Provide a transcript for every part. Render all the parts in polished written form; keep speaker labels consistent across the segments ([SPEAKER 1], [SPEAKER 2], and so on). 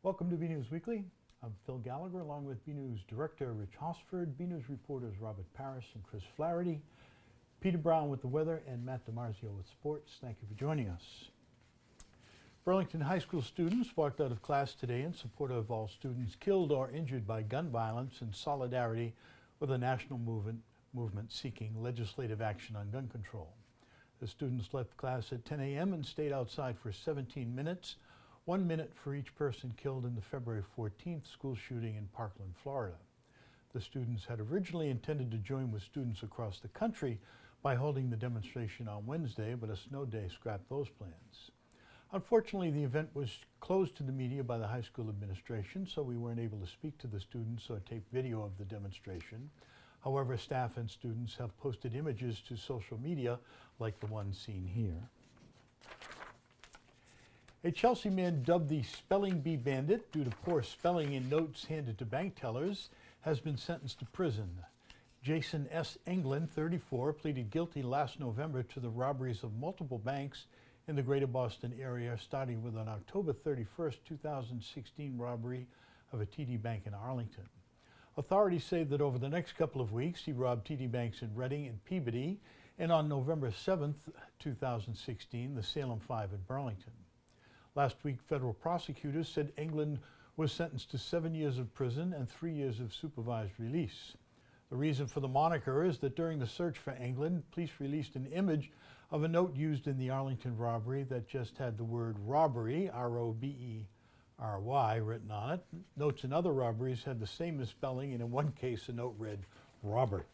[SPEAKER 1] Welcome to BNEWS Weekly. I'm Phil Gallagher along with BNEWS Director Rich Hosford, BNEWS reporters Robert Paris and Chris Flaherty, Peter Brown with the weather, and Matt DiMarzio with sports. Thank you for joining us. Burlington High School students walked out of class today in support of all students killed or injured by gun violence in solidarity with a national movement seeking legislative action on gun control. The students left class at 10 a.m. and stayed outside for 17 minutes, 1 minute for each person killed in the February 14th school shooting in Parkland, Florida. The students had originally intended to join with students across the country by holding the demonstration on Wednesday, but a snow day scrapped those plans. Unfortunately, the event was closed to the media by the high school administration, so we weren't able to speak to the students or tape video of the demonstration. However, staff and students have posted images to social media like the one seen here. A Chelsea man dubbed the Spelling Bee Bandit due to poor spelling in notes handed to bank tellers has been sentenced to prison. Jason S. England, 34, pleaded guilty last November to the robberies of multiple banks in the greater Boston area, starting with an October 31st, 2016 robbery of a TD Bank in Arlington. Authorities say that over the next couple of weeks, he robbed TD Banks in Reading and Peabody, and on November 7th, 2016, the Salem 5 in Burlington. Last week, federal prosecutors said England was sentenced to 7 years of prison and 3 years of supervised release. The reason for the moniker is that during the search for England, police released an image of a note used in the Arlington robbery that just had the word robbery, R-O-B-E-R-Y, written on it. Notes in other robberies had the same misspelling, and in one case, a note read Robert.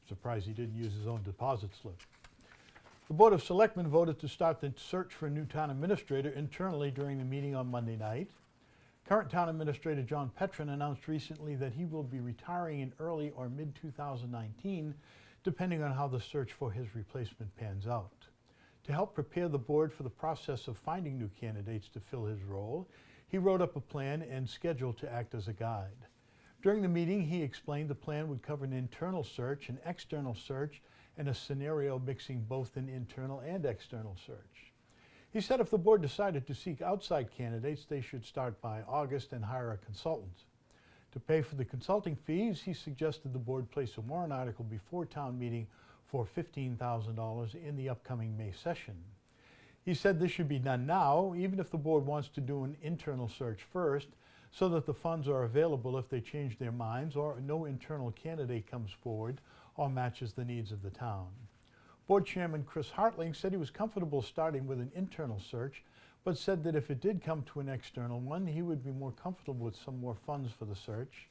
[SPEAKER 1] Surprised he didn't use his own deposit slip. The Board of Selectmen voted to start the search for a new town administrator internally during the meeting on Monday night. Current town administrator John Petrin announced recently that he will be retiring in early or mid-2019, depending on how the search for his replacement pans out. To help prepare the board for the process of finding new candidates to fill his role, he wrote up a plan and schedule to act as a guide. During the meeting, he explained the plan would cover an internal search, an external search, and a scenario mixing both an internal and external search. He said if the board decided to seek outside candidates, they should start by August and hire a consultant. To pay for the consulting fees, he suggested the board place a warrant article before town meeting for $15,000 in the upcoming May session. He said this should be done now, even if the board wants to do an internal search first, so that the funds are available if they change their minds or no internal candidate comes forward or matches the needs of the town. Board Chairman Chris Hartling said he was comfortable starting with an internal search, but said that if it did come to an external one, he would be more comfortable with some more funds for the search.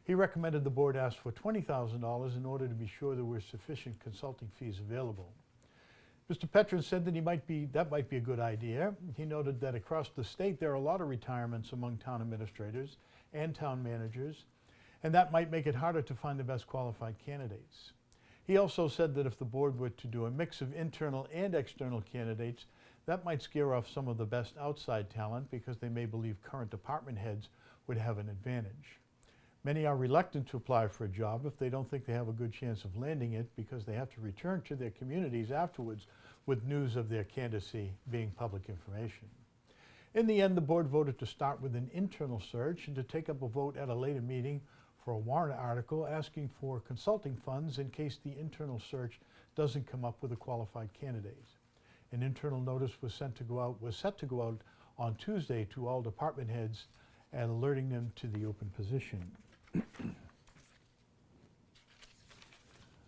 [SPEAKER 1] He recommended the board ask for $20,000 in order to be sure there were sufficient consulting fees available. Mr. Petrin said that that might be a good idea. He noted that across the state there are a lot of retirements among town administrators and town managers, and that might make it harder to find the best qualified candidates. He also said that if the board were to do a mix of internal and external candidates, that might scare off some of the best outside talent because they may believe current department heads would have an advantage. Many are reluctant to apply for a job if they don't think they have a good chance of landing it because they have to return to their communities afterwards with news of their candidacy being public information. In the end, the board voted to start with an internal search and to take up a vote at a later meeting for a warrant article asking for consulting funds in case the internal search doesn't come up with a qualified candidate. An internal notice was set to go out on Tuesday to all department heads and alerting them to the open position.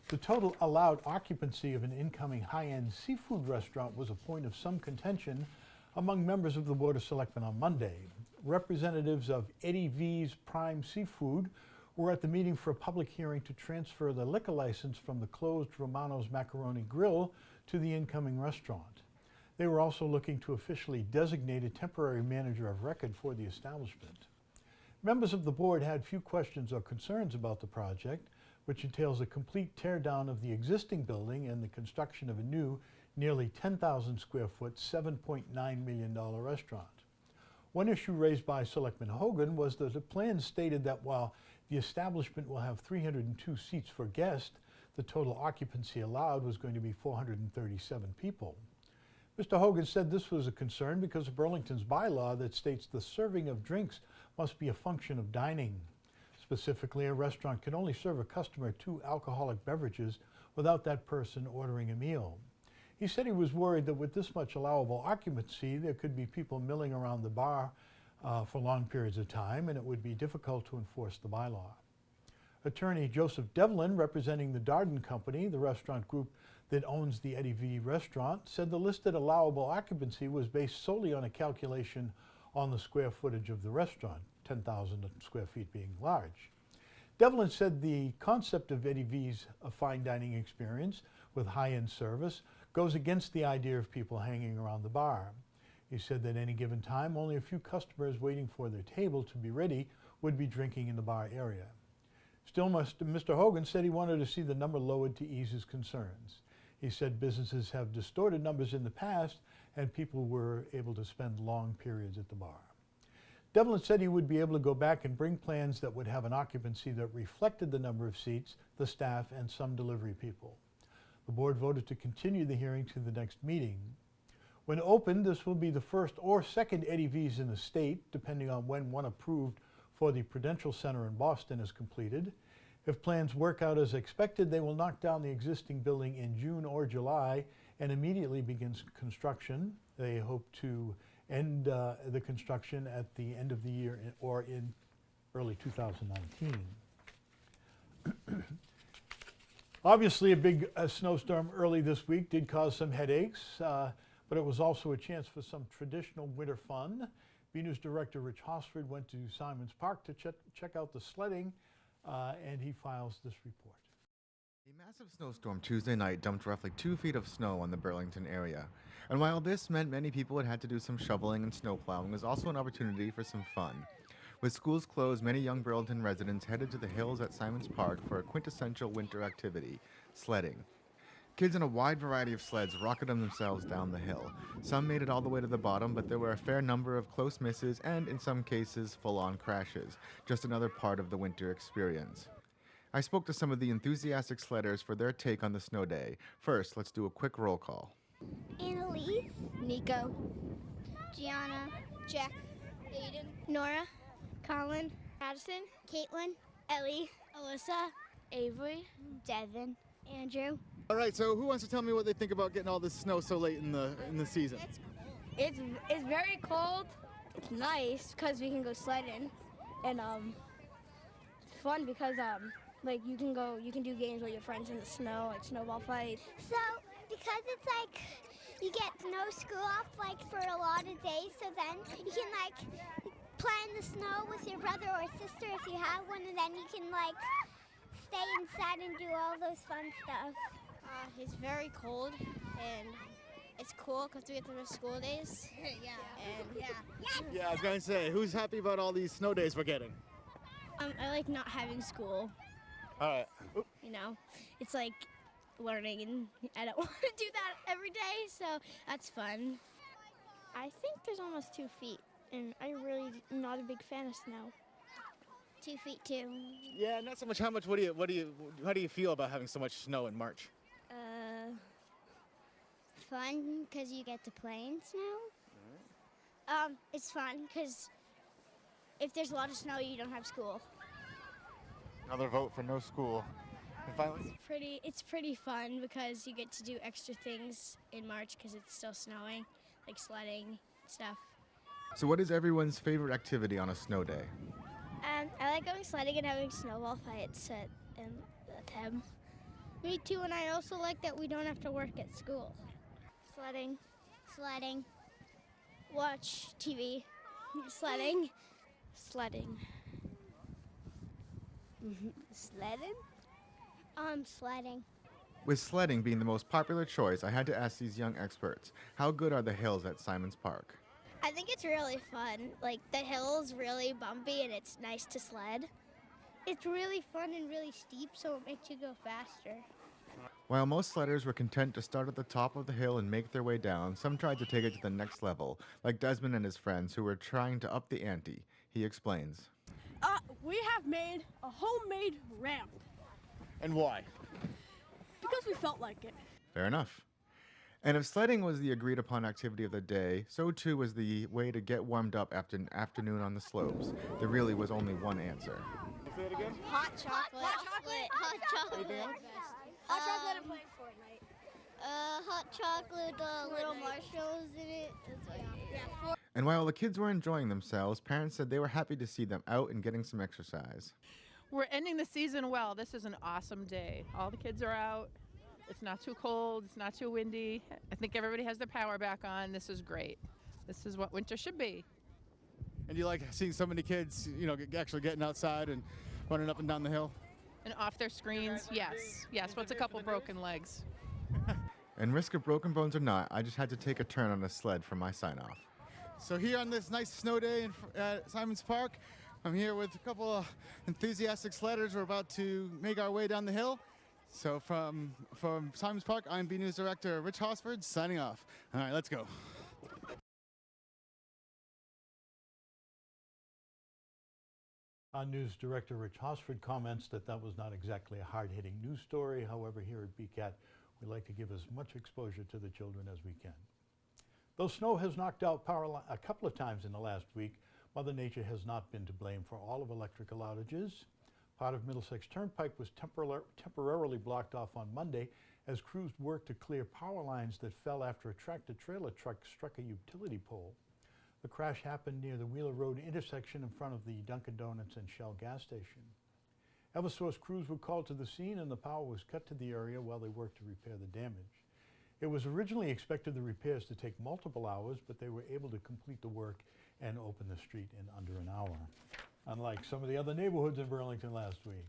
[SPEAKER 1] The total allowed occupancy of an incoming high-end seafood restaurant was a point of some contention among members of the Board of Selectmen on Monday. Representatives of Eddie V's Prime Seafood were at the meeting for a public hearing to transfer the liquor license from the closed Romano's Macaroni Grill to the incoming restaurant. They were also looking to officially designate a temporary manager of record for the establishment. Members of the board had few questions or concerns about the project, which entails a complete teardown of the existing building and the construction of a new, nearly 10,000 square foot, $7.9 million restaurant. One issue raised by Selectman Hogan was that the plan stated that while the establishment will have 302 seats for guests, the total occupancy allowed was going to be 437 people. Mr. Hogan said this was a concern because of Burlington's bylaw that states the serving of drinks must be a function of dining. Specifically, a restaurant can only serve a customer 2 alcoholic beverages without that person ordering a meal. He said he was worried that with this much allowable occupancy, there could be people milling around the bar for long periods of time, and it would be difficult to enforce the bylaw. Attorney Joseph Devlin, representing the Darden Company, the restaurant group that owns the Eddie V restaurant, said the listed allowable occupancy was based solely on a calculation on the square footage of the restaurant, 10,000 square feet being large. Devlin said the concept of Eddie V's a fine dining experience with high-end service goes against the idea of people hanging around the bar. He said that at any given time, only a few customers waiting for their table to be ready would be drinking in the bar area. Still, Mr. Hogan said he wanted to see the number lowered to ease his concerns. He said businesses have distorted numbers in the past and people were able to spend long periods at the bar. Devlin said he would be able to go back and bring plans that would have an occupancy that reflected the number of seats, the staff, and some delivery people. The board voted to continue the hearing to the next meeting. When opened, this will be the first or second Eddie V's in the state, depending on when one approved for the Prudential Center in Boston is completed. If plans work out as expected, they will knock down the existing building in June or July and immediately begin construction. They hope to end the construction at the end of the year or in early 2019. Obviously, a big snowstorm early this week did cause some headaches, but it was also a chance for some traditional winter fun. BNEWS director Rich Hosford went to Simonds Park to check out the sledding, and he files this report.
[SPEAKER 2] A massive snowstorm Tuesday night dumped roughly 2 feet of snow on the Burlington area. And while this meant many people had to do some shoveling and snow plowing, it was also an opportunity for some fun. With schools closed, many young Burlington residents headed to the hills at Simonds Park for a quintessential winter activity, sledding. Kids in a wide variety of sleds rocketed themselves down the hill. Some made it all the way to the bottom, but there were a fair number of close misses and, in some cases, full-on crashes. Just another part of the winter experience. I spoke to some of the enthusiastic sledders for their take on the snow day. First, let's do a quick roll call.
[SPEAKER 3] Annalise, Nico, Gianna, Jack, Aiden, Nora, Colin, Addison, Caitlin, Ellie, Alyssa, Avery, Devin, Andrew.
[SPEAKER 2] All right, so who wants to tell me what they think about getting all this snow so late in the season?
[SPEAKER 3] It's very cold. It's nice because we can go sledding, and it's fun because like you can do games with your friends in the snow, like snowball fight.
[SPEAKER 4] So because it's like you get no school off like for a lot of days, so then you can like play in the snow with your brother or sister if you have one, and then you can like stay inside and do all those fun stuff.
[SPEAKER 3] It's very cold, and it's cool because we get to miss school days.
[SPEAKER 2] Yeah, I was going to say, who's happy about all these snow days we're getting?
[SPEAKER 3] I like not having school.
[SPEAKER 2] All right.
[SPEAKER 3] You know, it's like learning, and I don't want to do that every day, so that's fun. I think there's almost 2 feet, and I really am not a big fan of snow.
[SPEAKER 4] 2 feet too.
[SPEAKER 2] Yeah, not so much how much. How do you feel about having so much snow in March?
[SPEAKER 4] Fun because you get to play in snow. It's fun because if there's a lot of snow, you don't have school.
[SPEAKER 2] Another vote for no school. And finally,
[SPEAKER 3] It's pretty fun because you get to do extra things in March because it's still snowing, like sledding stuff.
[SPEAKER 2] so what is everyone's favorite activity on a snow day?
[SPEAKER 3] I like going sledding and having snowball fights at Tem. Me too, and I also like that we don't have to work at school.
[SPEAKER 4] Sledding.
[SPEAKER 3] Watch TV. Sledding.
[SPEAKER 4] Sledding. Sledding.
[SPEAKER 2] With sledding being the most popular choice, I had to ask these young experts, how good are the hills at Simonds Park?
[SPEAKER 3] I think it's really fun. Like, the hill's really bumpy and it's nice to sled. It's really fun and really steep, so it makes you go faster.
[SPEAKER 2] While most sledders were content to start at the top of the hill and make their way down, some tried to take it to the next level, like Desmond and his friends who were trying to up the ante. He explains.
[SPEAKER 5] We have made a homemade ramp
[SPEAKER 2] And why?
[SPEAKER 5] because we felt like it.
[SPEAKER 2] Fair enough. And if sledding was the agreed upon activity of the day, so too was the way to get warmed up after an afternoon on the slopes. There really was only one answer.
[SPEAKER 6] Say it again.
[SPEAKER 4] Hot chocolate. Hot chocolate.
[SPEAKER 6] Anything else?
[SPEAKER 3] Hot chocolate and playing Fortnite.
[SPEAKER 4] Hot chocolate, little marshmallows in it.
[SPEAKER 2] And while the kids were enjoying themselves, parents said they were happy to see them out and getting some exercise.
[SPEAKER 7] We're ending the season well. This is an awesome day. All the kids are out. It's not too cold. It's not too windy. I think everybody has their power back on. This is great. This is what winter should be.
[SPEAKER 6] And you like seeing so many kids, actually getting outside and running up and down the hill?
[SPEAKER 7] And off their screens, yes. Yes, what's a couple broken legs?
[SPEAKER 2] And risk of broken bones or not, I just had to take a turn on a sled for my sign-off.
[SPEAKER 6] So here on this nice snow day at Simonds Park, I'm here with a couple of enthusiastic sledders. We're about to make our way down the hill. So from Simonds Park, I'm BNEWS Director Rich Hosford signing off. All right, let's go.
[SPEAKER 1] Our news director Rich Hosford comments that was not exactly a hard-hitting news story. However, here at BCAT, we like to give as much exposure to the children as we can. Though snow has knocked out power a couple of times in the last week, Mother Nature has not been to blame for all of electrical outages. Part of Middlesex Turnpike was temporarily blocked off on Monday as crews worked to clear power lines that fell after a tractor-trailer truck struck a utility pole. The crash happened near the Wheeler Road intersection in front of the Dunkin' Donuts and Shell gas station. Eversource crews were called to the scene and the power was cut to the area while they worked to repair the damage. It was originally expected the repairs to take multiple hours, but they were able to complete the work and open the street in under an hour, unlike some of the other neighborhoods in Burlington last week.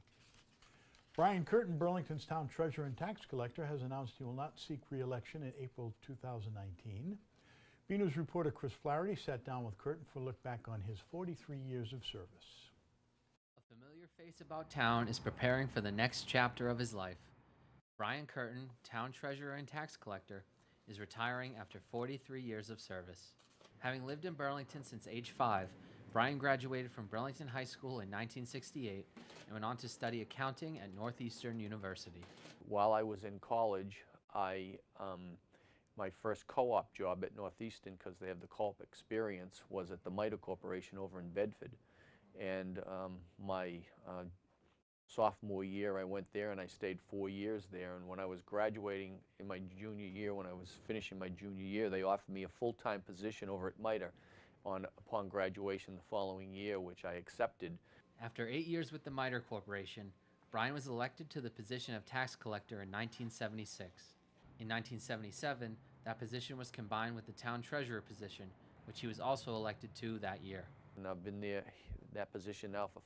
[SPEAKER 1] Brian Curtin, Burlington's town treasurer and tax collector, has announced he will not seek re-election in April 2019. BNews reporter Chris Flaherty sat down with Curtin for a look back on his 43 years of service.
[SPEAKER 8] A familiar face about town is preparing for the next chapter of his life. Brian Curtin, town treasurer and tax collector, is retiring after 43 years of service. Having lived in Burlington since age 5, Brian graduated from Burlington High School in 1968 and went on to study accounting at Northeastern University.
[SPEAKER 9] While I was in college, my first co-op job at Northeastern, because they have the co-op experience, was at the MITRE Corporation over in Bedford. And my sophomore year, I went there and I stayed 4 years there. And when I was graduating in my junior year, when I was finishing my junior year, they offered me a full-time position over at MITRE upon graduation the following year, which I accepted.
[SPEAKER 8] After 8 years with the MITRE Corporation, Brian was elected to the position of tax collector in 1976. In 1977, that position was combined with the town treasurer position, which he was also elected to that year.
[SPEAKER 9] And I've been there, that position now for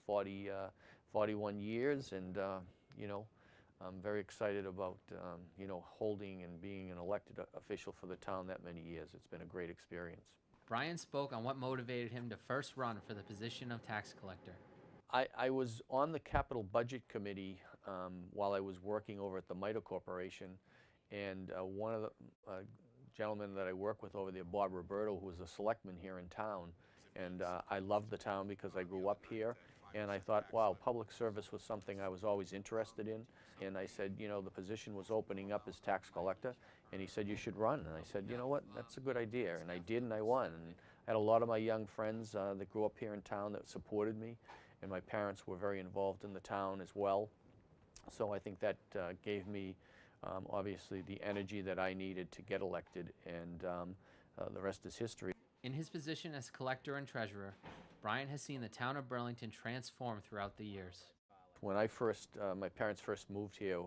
[SPEAKER 9] 41 years, and I'm very excited about holding and being an elected official for the town that many years. It's been a great experience.
[SPEAKER 8] Brian spoke on what motivated him to first run for the position of tax collector.
[SPEAKER 9] I was on the capital budget committee while I was working over at the MITRE Corporation, and one of the gentlemen that I work with over there, Bob Roberto, who was a selectman here in town, and I loved the town because I grew up here, and I thought, wow, public service was something I was always interested in, and I said, the position was opening up as tax collector, and he said, you should run, and I said, you know what, that's a good idea, and I did, and I won, and I had a lot of my young friends that grew up here in town that supported me, and my parents were very involved in the town as well, so I think that gave me obviously the energy that I needed to get elected, and the rest is history.
[SPEAKER 8] In his position as collector and treasurer, Brian has seen the town of Burlington transform throughout the years.
[SPEAKER 9] When my parents first moved here,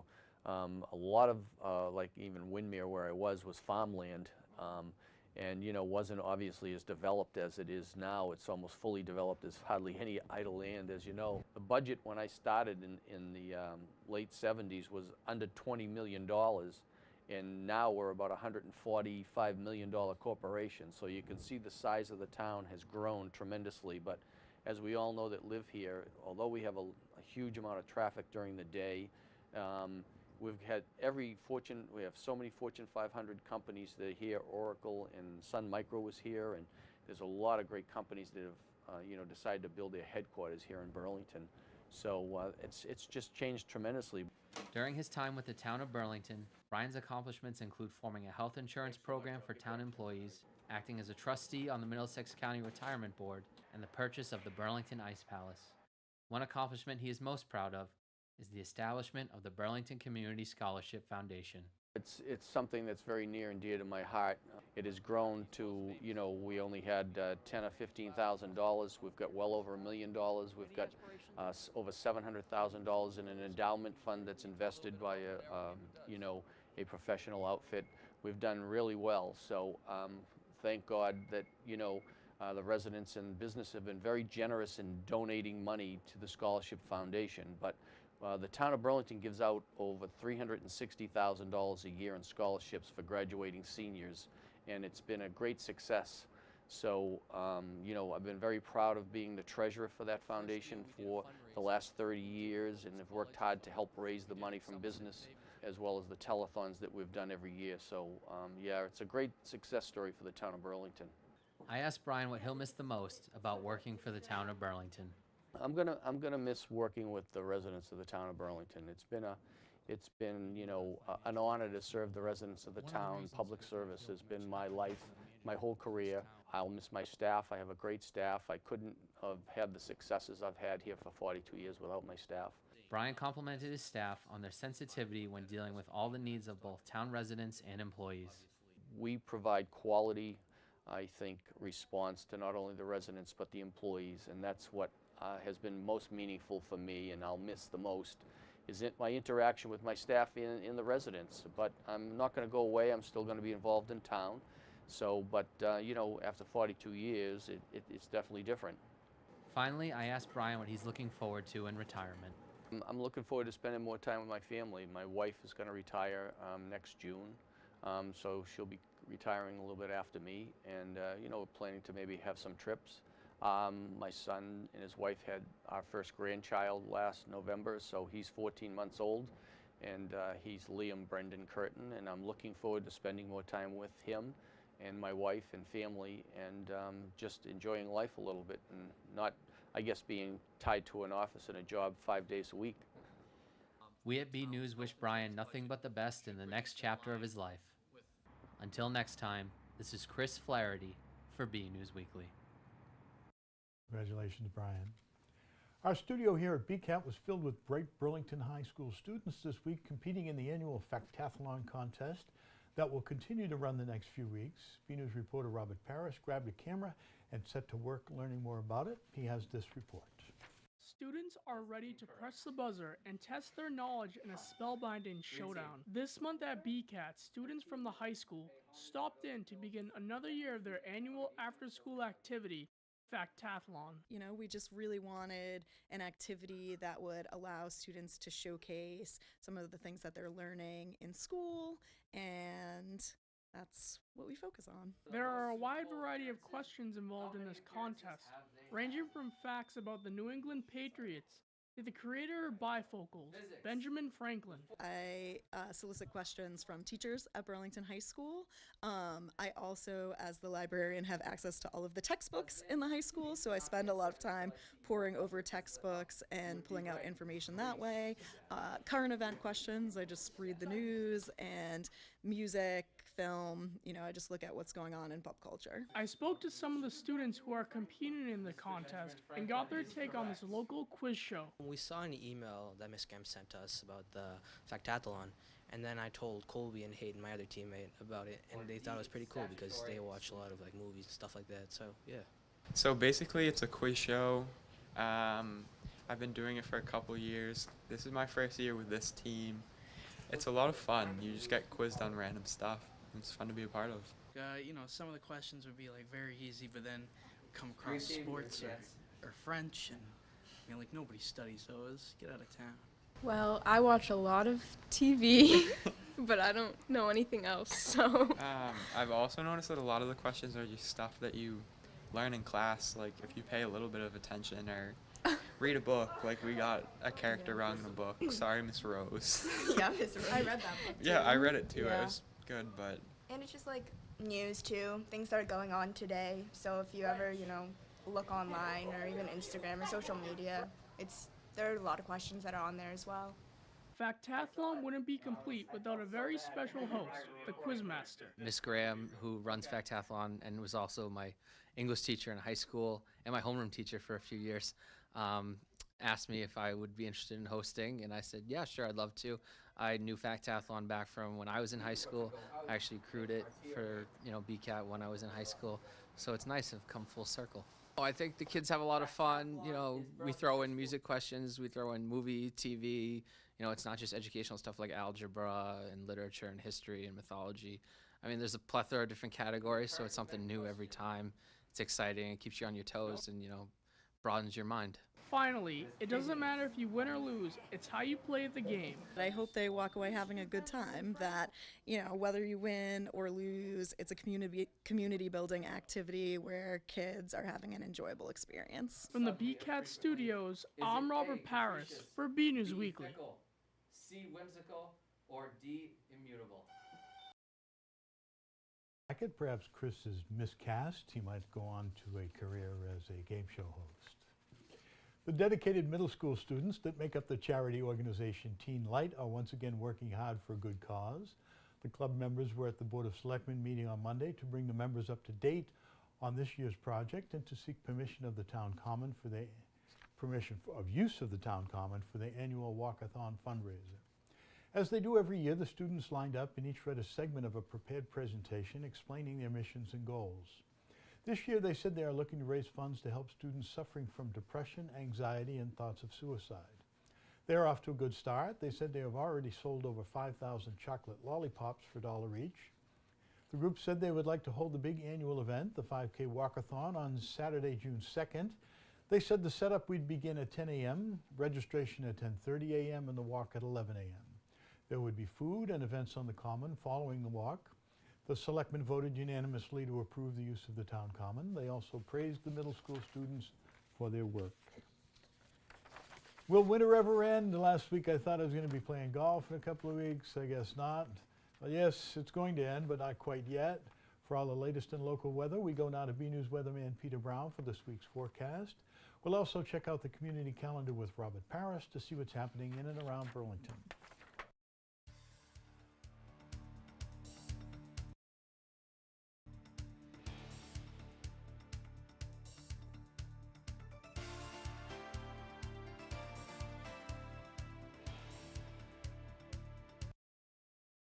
[SPEAKER 9] a lot of, like even Windermere where I was farmland, and wasn't obviously as developed as it is now. It's almost fully developed. There's hardly any idle land, as you know. The budget when I started in the late 70s was under $20 million, and now we're about a $145 million corporation. So you can see the size of the town has grown tremendously. But as we all know that live here, although we have a huge amount of traffic during the day, we've had we have so many Fortune 500 companies that are here. Oracle and Sun Micro was here, and there's a lot of great companies that have decided to build their headquarters here in Burlington. So it's just changed tremendously.
[SPEAKER 8] During his time with the town of Burlington, Brian's accomplishments include forming a health insurance program for town employees, acting as a trustee on the Middlesex County Retirement Board, and the purchase of the Burlington Ice Palace. One accomplishment he is most proud of is the establishment of the Burlington Community Scholarship Foundation.
[SPEAKER 9] It's something that's very near and dear to my heart. It has grown to, we only had $10,000 or $15,000. We've got well over $1 million. We've got over $700,000 in an endowment fund that's invested by a professional outfit. We've done really well. So thank God that, the residents and business have been very generous in donating money to the Scholarship Foundation. But the town of Burlington gives out over $360,000 a year in scholarships for graduating seniors, and it's been a great success. So, I've been very proud of being the treasurer for that foundation for the last 30 years, and have worked hard to help raise the money from business, as well as the telethons that we've done every year. So, yeah, it's a great success story for the town of Burlington.
[SPEAKER 8] I asked Brian what he'll miss the most about working for the town of Burlington.
[SPEAKER 9] I'm gonna miss working with the residents of the town of Burlington. It's been an honor to serve the residents of the town. Public service has been my life, my whole career. I'll miss my staff. I have a great staff. I couldn't have had the successes I've had here for 42 years without my staff.
[SPEAKER 8] Brian complimented his staff on their sensitivity when dealing with all the needs of both town residents and employees.
[SPEAKER 9] We provide quality, I think, response to not only the residents but the employees, and that's what has been most meaningful for me, and I'll miss the most, is my interaction with my staff in the residents. But I'm not going to go away. I'm still going to be involved in town. So, but after 42 years, it's definitely different.
[SPEAKER 8] Finally, I asked Brian what he's looking forward to in retirement.
[SPEAKER 9] I'm looking forward to spending more time with my family. My wife is going to retire next June, so she'll be retiring a little bit after me, and we're planning to maybe have some trips. My son and his wife had our first grandchild last November, so he's 14 months old, and he's Liam Brendan Curtin, and I'm looking forward to spending more time with him and my wife and family, and just enjoying life a little bit, and not, I guess, being tied to an office and a job 5 days a week.
[SPEAKER 8] We at BNEWS wish Brian nothing but the best in the next chapter of his life. Until next time, this is Chris Flaherty for BNEWS Weekly.
[SPEAKER 1] Congratulations, Brian. Our studio here at BCAT was filled with bright Burlington High School students this week competing in the annual Factathalon contest that will continue to run the next few weeks. BNews reporter Robert Parrish grabbed a camera and set to work learning more about it. He has this report.
[SPEAKER 5] Students are ready to press the buzzer and test their knowledge in a spellbinding showdown. This month at BCAT, students from the high school stopped in to begin another year of their annual after-school activity, Factathalon.
[SPEAKER 10] We just really wanted an activity that would allow students to showcase some of the things that they're learning in school, and that's what we focus on.
[SPEAKER 5] There are a wide variety of questions involved in this contest, ranging from facts about the New England Patriots to the creator of bifocals, Benjamin Franklin.
[SPEAKER 10] I solicit questions from teachers at Burlington High School. I also, as the librarian, have access to all of the textbooks in the high school, so I spend a lot of time poring over textbooks and pulling out information that way. Current event questions, I just read the news, and music, film, I just look at what's going on in pop culture.
[SPEAKER 5] I spoke to some of the students who are competing in the contest and got their take on this local quiz show.
[SPEAKER 11] We saw an email that Ms. Kemp sent us about the Factathalon, and then I told Colby and Hayden, my other teammate, about it, and they thought it was pretty cool because they watch a lot of movies and stuff like that, so yeah.
[SPEAKER 12] So basically it's a quiz show. I've been doing it for a couple years. This is my first year with this team. It's a lot of fun. You just get quizzed on random stuff. It's fun to be a part of.
[SPEAKER 13] Some of the questions would be very easy, but then come across sports or French, and nobody studies those. Get out of town.
[SPEAKER 14] Well, I watch a lot of TV, but I don't know anything else, so.
[SPEAKER 12] I've also noticed that a lot of the questions are just stuff that you learn in class, if you pay a little bit of attention or read a book. We got a character wrong in a book. Sorry, Miss Rose.
[SPEAKER 14] Yeah, Miss Rose. I read that book too.
[SPEAKER 12] Yeah, I read it too.
[SPEAKER 14] Yeah.
[SPEAKER 12] It was good, but.
[SPEAKER 15] And it's just news too, things that are going on today. So if you ever, look online or even Instagram or social media, it's there are a lot of questions that are on there as well.
[SPEAKER 5] Factathalon wouldn't be complete without a very special host, the Quizmaster.
[SPEAKER 8] Miss Graham, who runs Factathlon and was also my English teacher in high school and my homeroom teacher for a few years, asked me if I would be interested in hosting, and I said, yeah, sure, I'd love to. I knew Factathlon back from when I was in high school. I actually crewed it for, BCAT when I was in high school, so it's nice to have come full circle. I think the kids have a lot of fun. We throw in music questions, we throw in movie, TV. It's not just educational stuff like algebra and literature and history and mythology. I mean, there's a plethora of different categories, so it's something new every time. It's exciting, it keeps you on your toes and, broadens your mind.
[SPEAKER 5] Finally, it doesn't matter if you win or lose, it's how you play the game.
[SPEAKER 10] I hope they walk away having a good time, that, whether you win or lose, it's a community building activity where kids are having an enjoyable experience.
[SPEAKER 5] From the BCAT studios, I'm Robert Paris for BNEWS Weekly.
[SPEAKER 8] C, whimsical, or D, immutable.
[SPEAKER 1] Perhaps Chris is miscast. He might go on to a career as a game show host. The dedicated middle school students that make up the charity organization Teen Light are once again working hard for a good cause. The club members were at the Board of Selectmen meeting on Monday to bring the members up to date on this year's project and to seek permission of the town common for the use of the town common for the annual walkathon fundraiser. As they do every year, the students lined up and each read a segment of a prepared presentation explaining their missions and goals. This year, they said they are looking to raise funds to help students suffering from depression, anxiety, and thoughts of suicide. They are off to a good start. They said they have already sold over 5,000 chocolate lollipops for $1 each. The group said they would like to hold the big annual event, the 5K Walkathon, on Saturday, June 2nd. They said the setup would begin at 10 a.m., registration at 10:30 a.m., and the walk at 11 a.m. There would be food and events on the common following the walk. The selectmen voted unanimously to approve the use of the town common. They also praised the middle school students for their work. Will winter ever end? Last week I thought I was going to be playing golf in a couple of weeks. I guess not. Well, yes, it's going to end, but not quite yet. For all the latest in local weather, we go now to BNews weatherman Peter Brown for this week's forecast. We'll also check out the community calendar with Robert Paris to see what's happening in and around Burlington.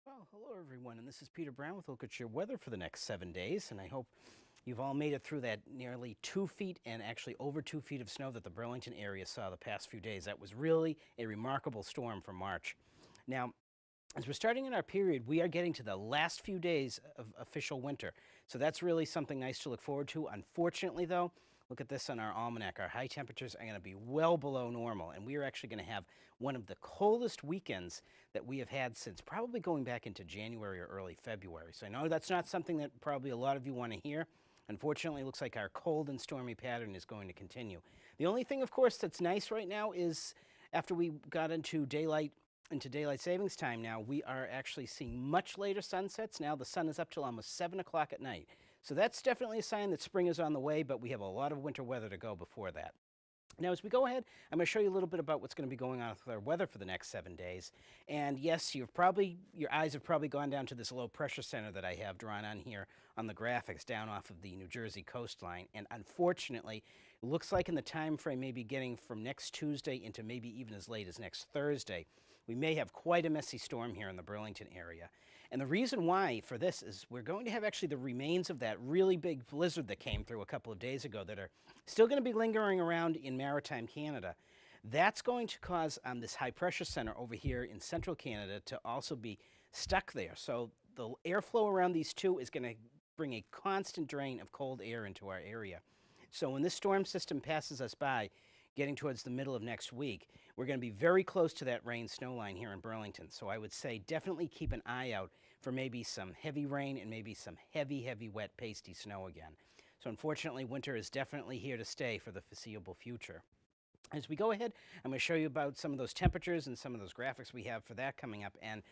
[SPEAKER 16] Well, hello everyone, and this is Peter Brown with a look at your weather for the next 7 days, and I hope you've all made it through that nearly 2 feet and actually over 2 feet of snow that the Burlington area saw the past few days. That was really a remarkable storm for March. Now, as we're starting in our period, we are getting to the last few days of official winter, so that's really something nice to look forward to. Unfortunately, though, look at this on our almanac. Our high temperatures are going to be well below normal, and we are actually going to have one of the coldest weekends that we have had since probably going back into January or early February. So I know that's not something that probably a lot of you want to hear. Unfortunately, it looks like our cold and stormy pattern is going to continue. The only thing, of course, that's nice right now is after we got into daylight savings time now, we are actually seeing much later sunsets. Now the sun is up till almost 7 o'clock at night. So that's definitely a sign that spring is on the way, but we have a lot of winter weather to go before that. Now, as we go ahead, I'm going to show you a little bit about what's going to be going on with our weather for the next 7 days. And yes, your eyes have probably gone down to this low pressure center that I have drawn on here on the graphics down off of the New Jersey coastline. And unfortunately, it looks like in the time frame maybe getting from next Tuesday into maybe even as late as next Thursday, we may have quite a messy storm here in the Burlington area. And the reason why for this is we're going to have actually the remains of that really big blizzard that came through a couple of days ago that are still going to be lingering around in maritime Canada. That's going to cause this high pressure center over here in central Canada to also be stuck there. So the airflow around these two is going to bring a constant drain of cold air into our area. So when this storm system passes us by, getting towards the middle of next week, we're going to be very close to that rain snow line here in Burlington. So I would say definitely keep an eye out for maybe some heavy rain and maybe some heavy, wet, pasty snow again. So unfortunately, winter is definitely here to stay for the foreseeable future. As we go ahead, I'm going to show you about some of those temperatures and some of those graphics we have for that coming up. And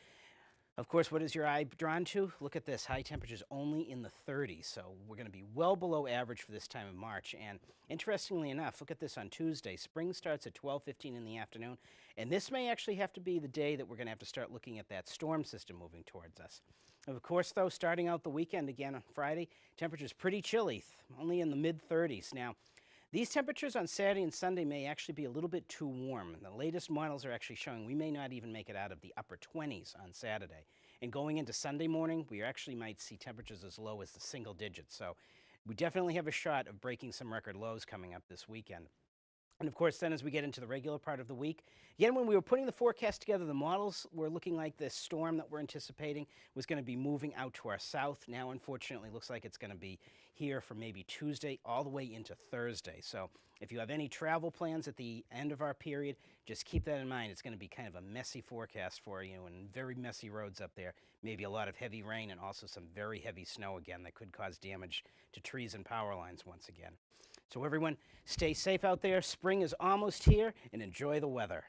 [SPEAKER 16] Of course, what is your eye drawn to? Look at this, high temperatures only in the 30s, so we're going to be well below average for this time of March. And interestingly enough, look at this on Tuesday. Spring starts at 12:15 in the afternoon, and this may actually have to be the day that we're going to have to start looking at that storm system moving towards us. Of course, though, starting out the weekend again on Friday, temperatures pretty chilly, only in the mid-30s. Now, these temperatures on Saturday and Sunday may actually be a little bit too warm. The latest models are actually showing we may not even make it out of the upper 20s on Saturday. And going into Sunday morning, we actually might see temperatures as low as the single digits. So we definitely have a shot of breaking some record lows coming up this weekend. And of course, then as we get into the regular part of the week, again, when we were putting the forecast together, the models were looking like this storm that we're anticipating was going to be moving out to our south. Now, unfortunately, it looks like it's going to be here from maybe Tuesday all the way into Thursday. So if you have any travel plans at the end of our period, just keep that in mind. It's going to be kind of a messy forecast for you and very messy roads up there. Maybe a lot of heavy rain and also some very heavy snow again that could cause damage to trees and power lines once again. So everyone, stay safe out there. Spring is almost here, and enjoy the weather.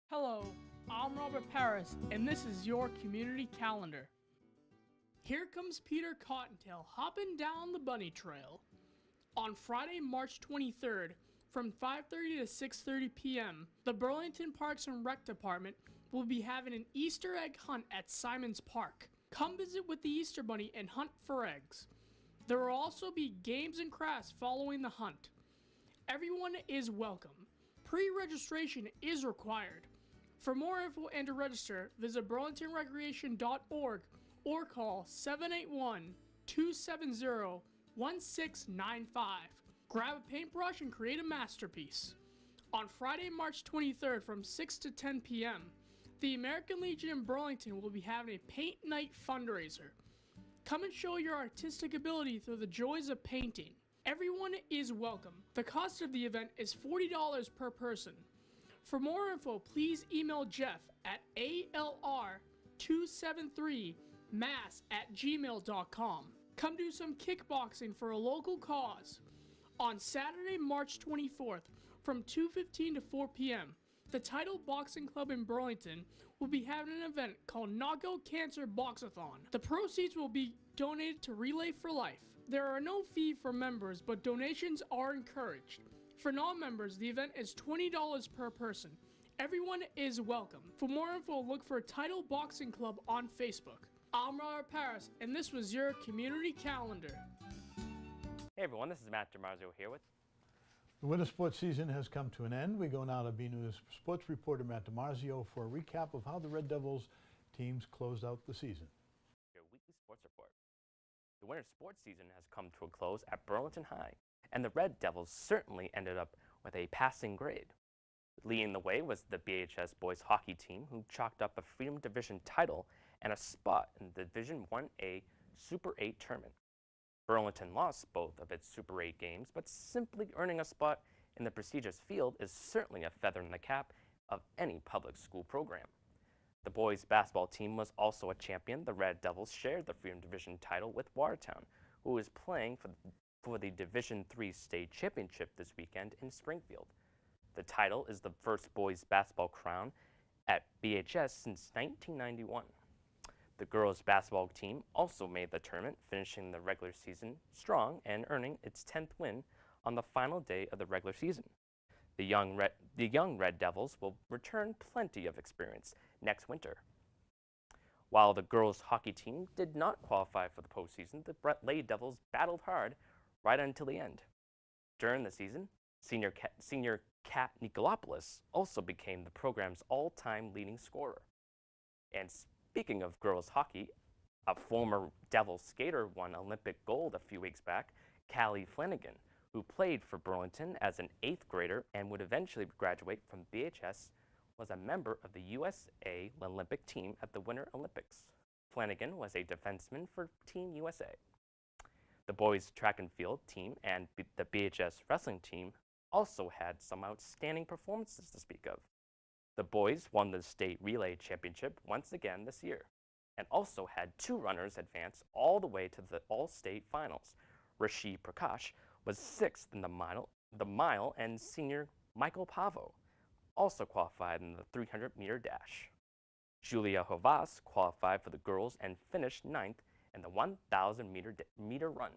[SPEAKER 5] Hello, I'm Robert Paris, and this is your community calendar. Here comes Peter Cottontail hopping down the bunny trail. On Friday, March 23rd, from 5:30 to 6:30 p.m., the Burlington Parks and Rec Department will be having an Easter egg hunt at Simonds Park. Come visit with the Easter Bunny and hunt for eggs. There will also be games and crafts following the hunt. Everyone is welcome. Pre-registration is required. For more info and to register, visit burlingtonrecreation.org or call 781-270-1695. Grab a paintbrush and create a masterpiece. On Friday, March 23rd from 6 to 10 p.m., the American Legion in Burlington will be having a paint night fundraiser. Come and show your artistic ability through the joys of painting. Everyone is welcome. The cost of the event is $40 per person. For more info, please email Jeff at alr273mass@gmail.com. Come do some kickboxing for a local cause. On Saturday, March 24th, from 2:15 to 4 p.m., the Title Boxing Club in Burlington will be having an event called Knockout Cancer Boxathon. The proceeds will be donated to Relay for Life. There are no fees for members, but donations are encouraged. For non-members, the event is $20 per person. Everyone is welcome. For more info, look for Title Boxing Club on Facebook. I'm Robert Paris, and this was your community calendar.
[SPEAKER 17] Hey everyone, this is Matt DiMarzio here with...
[SPEAKER 1] The winter sports season has come to an end. We go now to BNEWS sports reporter Matt DiMarzio for a recap of how the Red Devils teams closed out the season.
[SPEAKER 17] Your weekly sports report. The winter sports season has come to a close at Burlington High, and the Red Devils certainly ended up with a passing grade. Leading the way was the BHS boys hockey team, who chalked up a Freedom Division title and a spot in the Division 1A Super 8 tournament. Burlington lost both of its Super 8 games, but simply earning a spot in the prestigious field is certainly a feather in the cap of any public school program. The boys basketball team was also a champion. The Red Devils shared the Freedom Division title with Watertown, who is playing for the Division III state championship this weekend in Springfield. The title is the first boys basketball crown at BHS since 1991. The girls basketball team also made the tournament, finishing the regular season strong and earning its 10th win on the final day of the regular season. The young Red Devils will return plenty of experience next winter. While the girls hockey team did not qualify for the postseason, the Lady Devils battled hard right until the end. During the season, senior Kat Nikolopoulos also became the program's all-time leading scorer. And speaking of girls hockey, a former Devils skater won Olympic gold a few weeks back, Callie Flanagan, who played for Burlington as an 8th grader and would eventually graduate from BHS, was a member of the USA Olympic team at the Winter Olympics. Flanagan was a defenseman for Team USA. The boys track and field team and the BHS wrestling team also had some outstanding performances to speak of. The boys won the state relay championship once again this year, and also had 2 runners advance all the way to the all-state finals. Rishi Prakash was 6th in the mile, and senior Michael Pavo also qualified in the 300-meter dash. Julia Hovas qualified for the girls and finished 9th in the 1,000-meter run.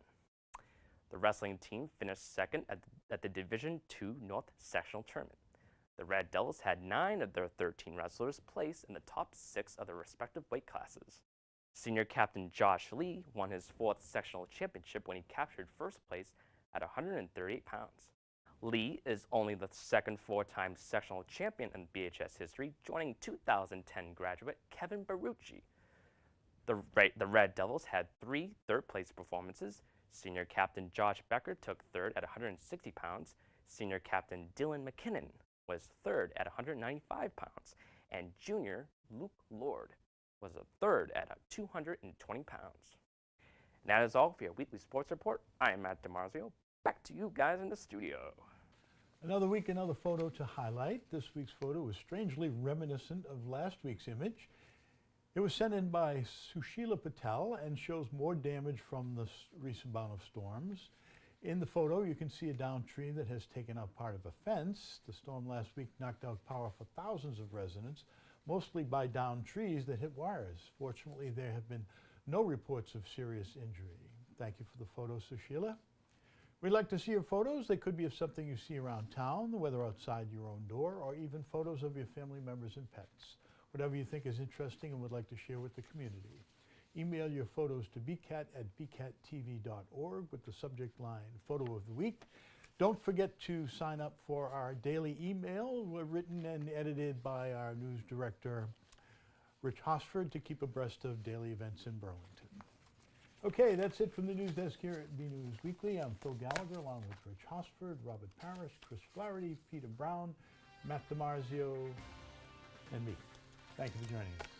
[SPEAKER 17] The wrestling team finished 2nd at the Division II North Sectional Tournament. The Red Devils had 9 of their 13 wrestlers place in the top 6 of their respective weight classes. Senior captain Josh Lee won his 4th sectional championship when he captured 1st place at 138 pounds. Lee is only the 2nd 4-time sectional champion in BHS history, joining 2010 graduate Kevin Barucci. The Red Devils had 3 third-place performances. Senior captain Josh Becker took 3rd at 160 pounds. Senior captain Dylan McKinnon was 3rd at 195 pounds. And junior Luke Lord was a 3rd at 220 pounds. And that is all for your weekly sports report. I am Matt DiMarzio. Back to you guys in the studio.
[SPEAKER 1] Another week, another photo to highlight. This week's photo is strangely reminiscent of last week's image. It was sent in by Sushila Patel and shows more damage from the recent bout of storms. In the photo, you can see a downed tree that has taken out part of a fence. The storm last week knocked out power for thousands of residents, mostly by downed trees that hit wires. Fortunately, there have been no reports of serious injury. Thank you for the photo, Sushila. We'd like to see your photos. They could be of something you see around town, whether outside your own door, or even photos of your family members and pets. Whatever you think is interesting and would like to share with the community. Email your photos to bcat@bcattv.org with the subject line Photo of the Week. Don't forget to sign up for our daily email, written and edited by our news director, Rich Hosford, to keep abreast of daily events in Burlington. Okay, that's it from the news desk here at BNEWS Weekly. I'm Phil Gallagher, along with Rich Hosford, Robert Parrish, Chris Flaherty, Peter Brown, Matt DiMarzio, and me. Thank you for joining us.